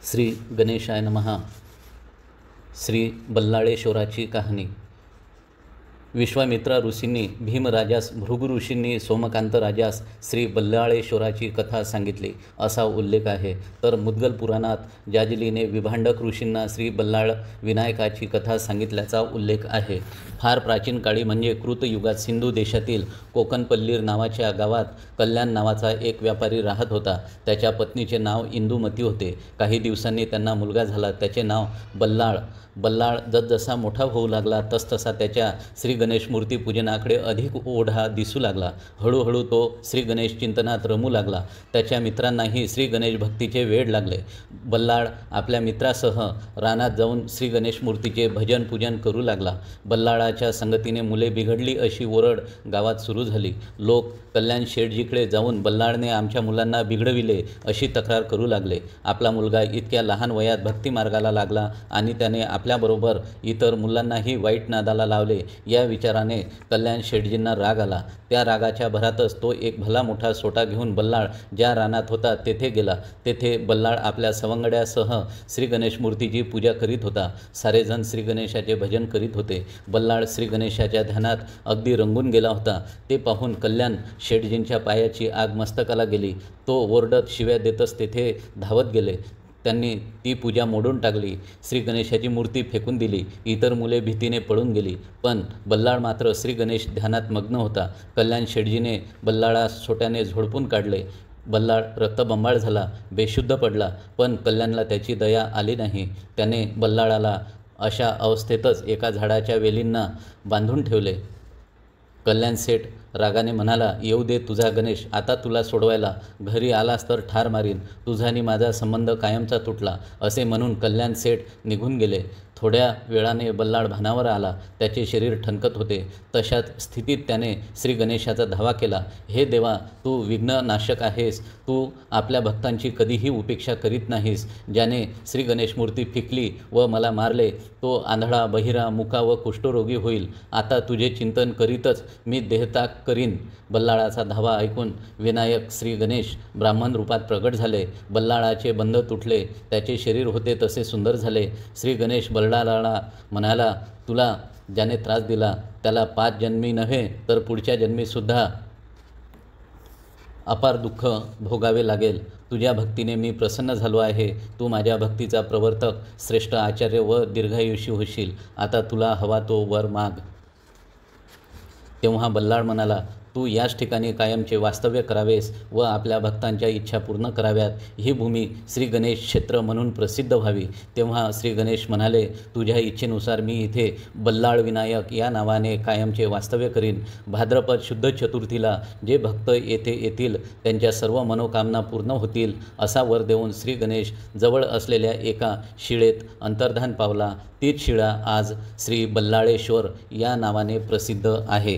श्री गणेशाय नमः। श्री बल्लाळेश्वराची कहाणी। विश्वामित्र ऋषींनी भीमराजास, भृगु ऋषींनी सोमकांत राजास श्री बल्लाळेश्वराची कथा सांगितली असा उल्लेख आहे। तर मुद्गल पुराणात जाजलीने विभांडक ऋषींना श्री बल्लाळ विनायकाची कथा सांगितल्याचा उल्लेख आहे। फार प्राचीन काळी म्हणजे कृतयुगात सिंधू देशातील कोकणपल्लीर नावाच्या गावात कल्याण नावाचा एक व्यापारी राहत होता। त्याच्या पत्नीचे नाव इंदुमती होते। काही दिवसांनी त्यांना मुलगा झाला, त्याचे नाव बल्लाळ। बल्लाळ जसजसा मोठा होऊ लागला तसतसा त्याच्या श्री गणेश मूर्ती पूजनाकडे अधिक ओढा दिसू लागला। हळूहळू तो श्री गणेश चिंतनात रमू लागला। त्याच्या मित्रांनाही श्री गणेश भक्तीचे वेड लागले। बल्लाळ आपल्या मित्रासह रानात जाऊन श्री गणेश मूर्तीचे भजन पूजन करू लागला। बल्लाळाच्या संगतीने मुले बिघडली अशी ओरड गावात सुरू झाली। लोक कल्याण शेठजीकडे जाऊन बल्लाळने आमच्या मुलांना बिघडविले अशी तक्रार करू लागले। आपला मुलगा इतक्या लहान वयात भक्ती मार्गाला लागला आणि त्याने आपल्याबरोबर इतर मुलांनाही वाईट नादाला लावले या विचाराने कल्याण शेठजींना राग आला। त्या रागाच्या भरातच तो एक भला मोठा सोटा घेऊन बल्लाळ ज्या रानात होता तेथे गेला। तेथे बल्लाळ आपल्या सवंगड्यासह श्री गणेश मूर्तीची पूजा करीत होता। सारेजण श्री गणेशाचे भजन करीत होते। बल्लाळ श्री गणेशाच्या ध्यानात अगदी रंगून गेला होता। ते पाहून कल्याण शेठजींच्या पायाची आग मस्तकाला गेली। तो ओरडत शिव्या देतच तेथे धावत गेले। त्यांनी ती पूजा मोडून टाकली, श्री गणेशाची मूर्ती फेकून दिली। इतर मुले भीतीने पळून गेली, पण बल्लाळ मात्र श्री गणेश ध्यानात मग्न होता। कल्याण शेठजीने बल्लाळास सोट्याने झोडपून काढले। बल्लाळ रक्तबंबाळ झाला, बेशुद्ध पडला, पण कल्याणला त्याची दया आली नाही। त्याने बल्लाळाला अशा अवस्थेतच एका झाडाच्या वेलींना बांधून ठेवले। कल्याण सेठ रागाने म्हणाला, येऊ दे तुझा गणेश, आता तुला सोडवायला, घरी आलास तर ठार मारीन, तुझा आणि माझा संबंध कायमचा तुटला, असे म्हणून कल्याण सेठ निघून गेले। थोड्या वेळाने बल्लाळ भानावर आला। त्याचे शरीर ठणकत होते। तशाच स्थितीत त्याने श्री गणेशाचा धावा केला। हे देवा, तू विघ्ननाशक आहेस, तू आपल्या भक्तांची कधीही उपेक्षा करीत नाहीस। ज्याने श्री गणेश मूर्ती फेकली व मला मारले तो आंधळा, बहिरा, मुका व कुष्ठरोगी होईल। आता तुझे चिंतन करीतच मी देहत्याग करीन। बल्लाळाचा धावा ऐकून विनायक श्री गणेश ब्राह्मण रूपात प्रगट झाले। बल्लाळाचे बंध तुटले, त्याचे शरीर होते तसे सुंदर झाले। श्री गणेश बल्लाळाला म्हणाला, तुला ज्याने त्रास दिला त्याला 5 जन्मी नव्हे तर पुढच्या जन्मीसुद्धा अपार दुःख भोगावे लागेल। तुझ्या भक्तीने मी प्रसन्न झालो आहे। तू माझ्या भक्तीचा प्रवर्तक, श्रेष्ठ आचार्य व दीर्घायुषी होशील। आता तुला हवा तो वर माग। तेव्हा बल्लाळ म्हणाला, तू याच ठिकाणी कायमचे वास्तव्य करावेस व आपल्या भक्तांच्या इच्छा पूर्ण कराव्यात। ही भूमी श्री गणेश क्षेत्र म्हणून प्रसिद्ध व्हावी। तेव्हा श्री गणेश म्हणाले, तुझ्या इच्छेनुसार मी इथे बल्लाळ विनायक या नावाने कायमचे वास्तव्य करीन। भाद्रपद शुद्ध चतुर्थीला जे भक्त येथे येतील त्यांच्या सर्व मनोकामना पूर्ण होतील, असा वर देऊन श्री गणेश जवळ असलेल्या एका शिळेत अंतर्धान पावला। तीच शिळा आज श्री बल्लाळेश्वर या नावाने प्रसिद्ध आहे।